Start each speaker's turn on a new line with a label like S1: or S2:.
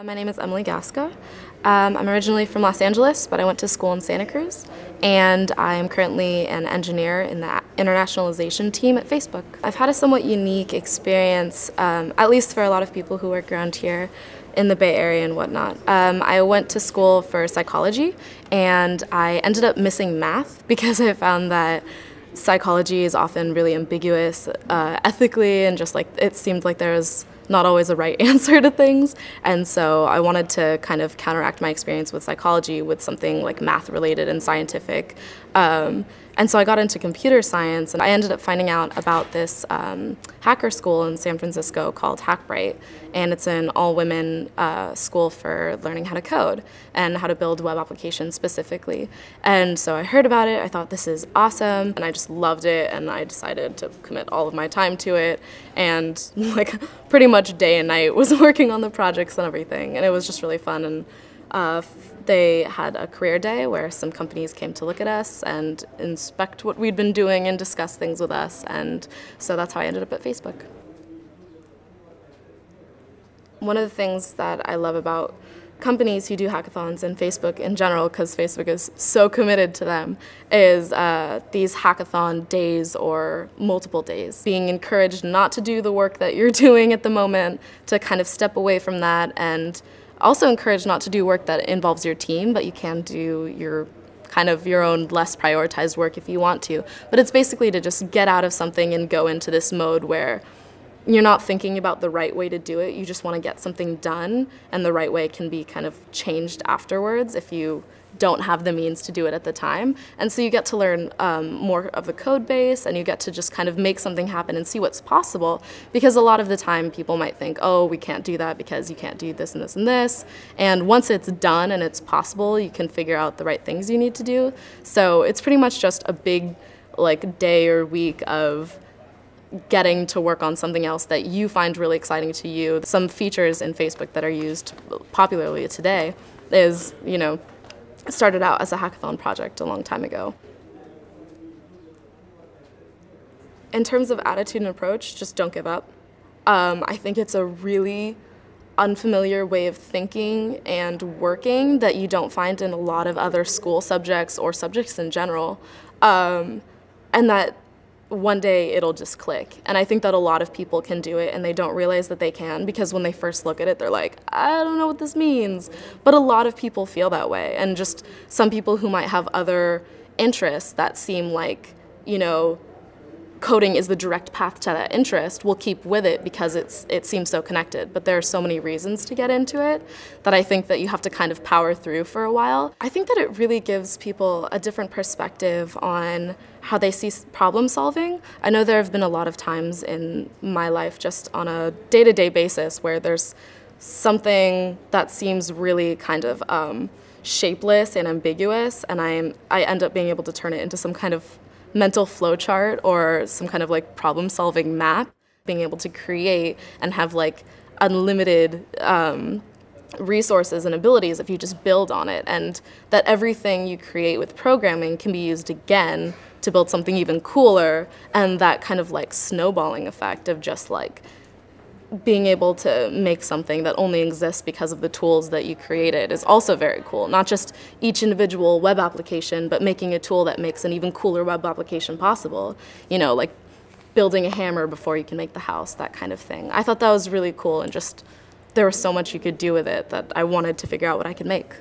S1: My name is Emily Gasca. I'm originally from Los Angeles, but I went to school in Santa Cruz, and I am currently an engineer in the internationalization team at Facebook. I've had a somewhat unique experience, at least for a lot of people who work around here in the Bay Area and whatnot. I went to school for psychology, and I ended up missing math because I found that psychology is often really ambiguous ethically, and just like it seemed like there was not always a right answer to things. And so I wanted to kind of counteract my experience with psychology with something like math related and scientific. And so I got into computer science, and I ended up finding out about this hacker school in San Francisco called Hackbright. And it's an all-women school for learning how to code and how to build web applications specifically. And so I heard about it, I thought this is awesome, and I just loved it, and I decided to commit all of my time to it. And like pretty much day and night was working on the projects and everything. And it was just really fun. And they had a career day where some companies came to look at us and inspect what we'd been doing and discuss things with us, and so that's how I ended up at Facebook. One of the things that I love about companies who do hackathons and Facebook in general, because Facebook is so committed to them, is these hackathon days or multiple days. Being encouraged not to do the work that you're doing at the moment, to kind of step away from that, and also encouraged not to do work that involves your team, but you can do your own less prioritized work if you want to. But it's basically to just get out of something and go into this mode where you're not thinking about the right way to do it, you just want to get something done, and the right way can be kind of changed afterwards if you don't have the means to do it at the time. And so you get to learn more of the code base, and you get to just kind of make something happen and see what's possible, because a lot of the time people might think, oh, we can't do that because you can't do this and this and this. And once it's done and it's possible, you can figure out the right things you need to do. So it's pretty much just a big like day or week of getting to work on something else that you find really exciting to you. Some features in Facebook that are used popularly today is, started out as a hackathon project a long time ago. In terms of attitude and approach, just don't give up. I think it's a really unfamiliar way of thinking and working that you don't find in a lot of other school subjects or subjects in general, and that one day it'll just click. And I think that a lot of people can do it, and they don't realize that they can, because when they first look at it, they're like, I don't know what this means. But a lot of people feel that way, and just some people who might have other interests that seem like, coding is the direct path to that interest will keep with it because it seems so connected. But there are so many reasons to get into it that I think that you have to kind of power through for a while. I think that it really gives people a different perspective on how they see problem solving. I know there have been a lot of times in my life, just on a day-to-day basis, where there's something that seems really kind of shapeless and ambiguous, and I end up being able to turn it into some kind of mental flowchart or some kind of like problem-solving map, being able to create and have like unlimited resources and abilities if you just build on it, and that everything you create with programming can be used again to build something even cooler, and that kind of like snowballing effect of just like being able to make something that only exists because of the tools that you created is also very cool. Not just each individual web application, but making a tool that makes an even cooler web application possible. Like building a hammer before you can make the house, that kind of thing. I thought that was really cool, and just there was so much you could do with it that I wanted to figure out what I could make.